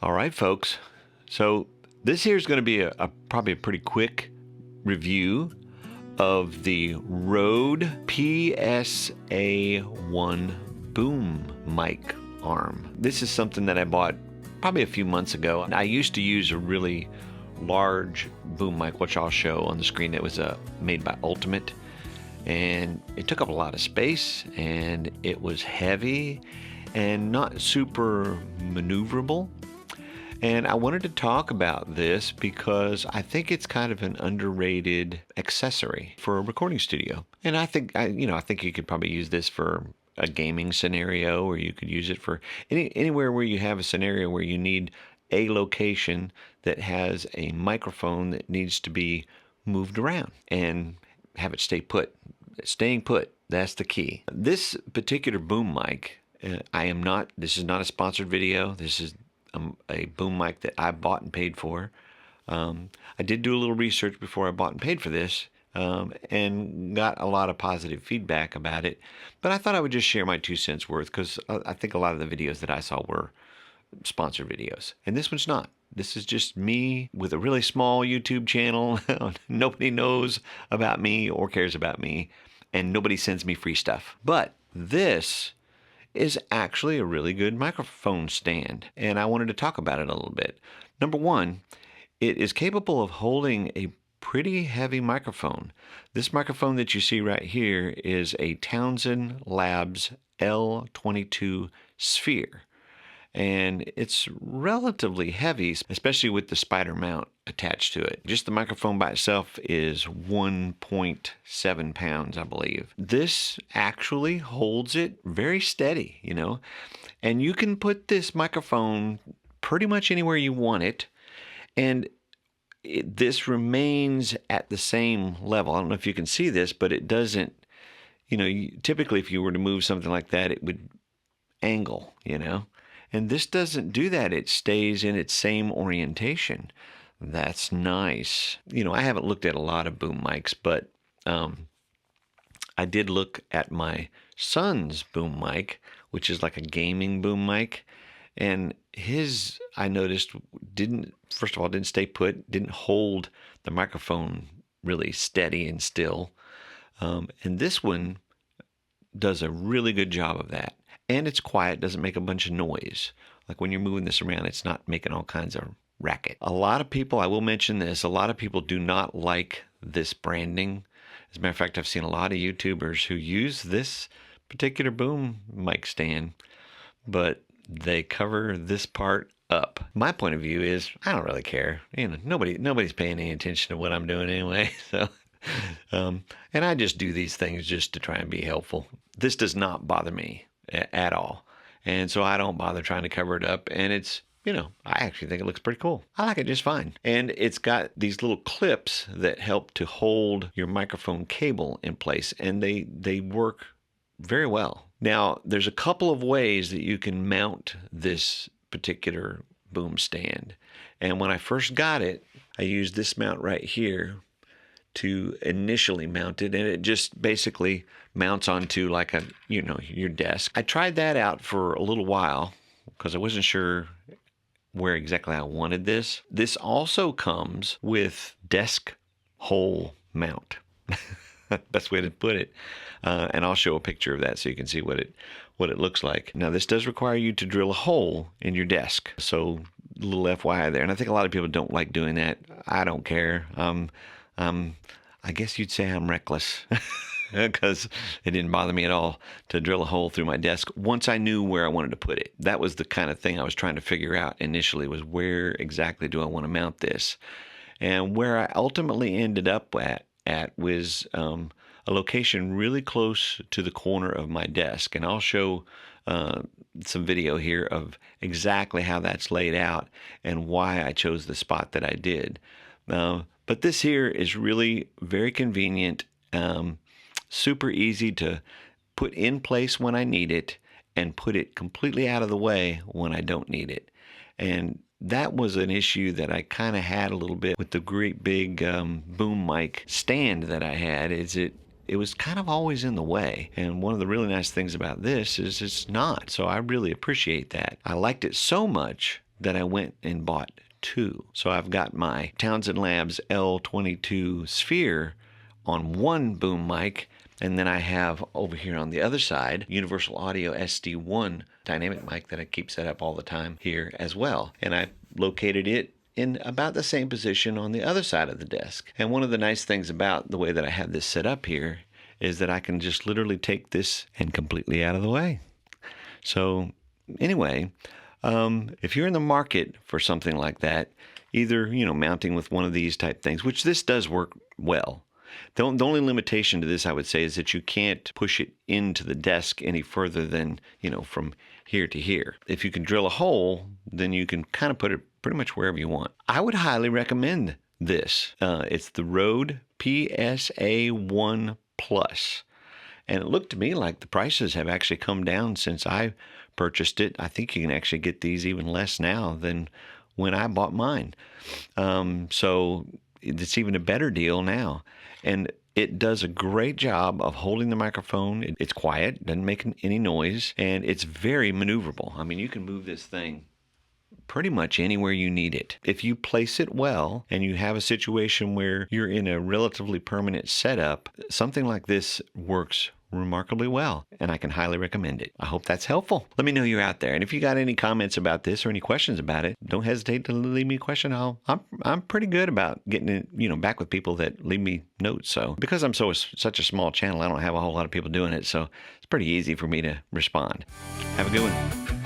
All right, folks. So this here is going to be probably a pretty quick review of the RØDE PSA1 boom mic arm. This is something that I bought probably a few months ago. I used to use a really large boom mic, which I'll show on the screen. That was made by Ultimate, and it took up a lot of space, and it was heavy and not super maneuverable. And I wanted to talk about this because I think it's kind of an underrated accessory for a recording studio. And I think you could probably use this for a gaming scenario, or you could use it for anywhere where you have a scenario where you need a location that has a microphone that needs to be moved around and have it stay put. Staying put, that's the key. This particular boom mic, this is not a sponsored video. This is a boom mic that I bought and paid for. I did do a little research before I bought and paid for this, and got a lot of positive feedback about it. But I thought I would just share my 2 cents worth, because I think a lot of the videos that I saw were sponsored videos, and this one's not. This is just me with a really small YouTube channel. Nobody knows about me or cares about me, and nobody sends me free stuff. But this is actually a really good microphone stand, and I wanted to talk about it a little bit. Number one, it is capable of holding a pretty heavy microphone. This microphone that you see right here is a Townsend Labs L22 Sphere, and it's relatively heavy, especially with the spider mount attached to it. Just the microphone by itself is 1.7 pounds, I believe. This actually holds it very steady, and you can put this microphone pretty much anywhere you want it, and this remains at the same level. I don't know if you can see this, but it doesn't, typically if you were to move something like that, it would angle, and this doesn't do that. It stays in its same orientation. That's nice. I haven't looked at a lot of boom mics, but I did look at my son's boom mic, which is like a gaming boom mic, and his, I noticed, didn't stay put, didn't hold the microphone really steady and still. And this one does a really good job of that. And it's quiet, doesn't make a bunch of noise. Like when you're moving this around, it's not making all kinds of racket. A lot of people, I will mention this, a lot of people do not like this branding. As a matter of fact, I've seen a lot of YouTubers who use this particular boom mic stand, but they cover this part up. My point of view is, I don't really care. Nobody's paying any attention to what I'm doing anyway. So, and I just do these things just to try and be helpful. This does not bother me at all, and so I don't bother trying to cover it up, and it's, I actually think it looks pretty cool. I like it just fine. And it's got these little clips that help to hold your microphone cable in place, and they work very well. Now, there's a couple of ways that you can mount this particular boom stand, and when I first got it, I used this mount right here to initially mount it, and it just basically mounts onto like your desk. I tried that out for a little while because I wasn't sure where exactly I wanted this. This also comes with desk hole mount. Best way to put it. And I'll show a picture of that so you can see what it looks like. Now, this does require you to drill a hole in your desk, so a little FYI there. And I think a lot of people don't like doing that. I don't care. I guess you'd say I'm reckless because it didn't bother me at all to drill a hole through my desk once I knew where I wanted to put it. That was the kind of thing I was trying to figure out initially, was where exactly do I want to mount this? And where I ultimately ended up at was a location really close to the corner of my desk. And I'll show some video here of exactly how that's laid out and why I chose the spot that I did. But this here is really very convenient, super easy to put in place when I need it, and put it completely out of the way when I don't need it. And that was an issue that I kind of had a little bit with the great big boom mic stand that I had, is it was kind of always in the way. And one of the really nice things about this is it's not. So I really appreciate that. I liked it so much that I went and bought two. So I've got my Townsend Labs L22 Sphere on one boom mic, and then I have over here on the other side Universal Audio SD1 dynamic mic that I keep set up all the time here as well. And I located it in about the same position on the other side of the desk. And one of the nice things about the way that I have this set up here is that I can just literally take this and completely out of the way. So anyway, if you're in the market for something like that, either, mounting with one of these type things, which this does work well. The only limitation to this, I would say, is that you can't push it into the desk any further than, from here to here. If you can drill a hole, then you can kind of put it pretty much wherever you want. I would highly recommend this. It's the RØDE PSA1 Plus. And it looked to me like the prices have actually come down since I purchased it. I think you can actually get these even less now than when I bought mine. So it's even a better deal now. And it does a great job of holding the microphone. It's quiet, doesn't make any noise, and it's very maneuverable. I mean, you can move this thing pretty much anywhere you need it. If you place it well and you have a situation where you're in a relatively permanent setup, something like this works remarkably well, and I can highly recommend it. I hope that's helpful. Let me know you're out there, and if you got any comments about this or any questions about it, don't hesitate to leave me a question. I'm pretty good about getting it, back with people that leave me notes. So because I'm such a small channel, I don't have a whole lot of people doing it, so it's pretty easy for me to respond. Have a good one.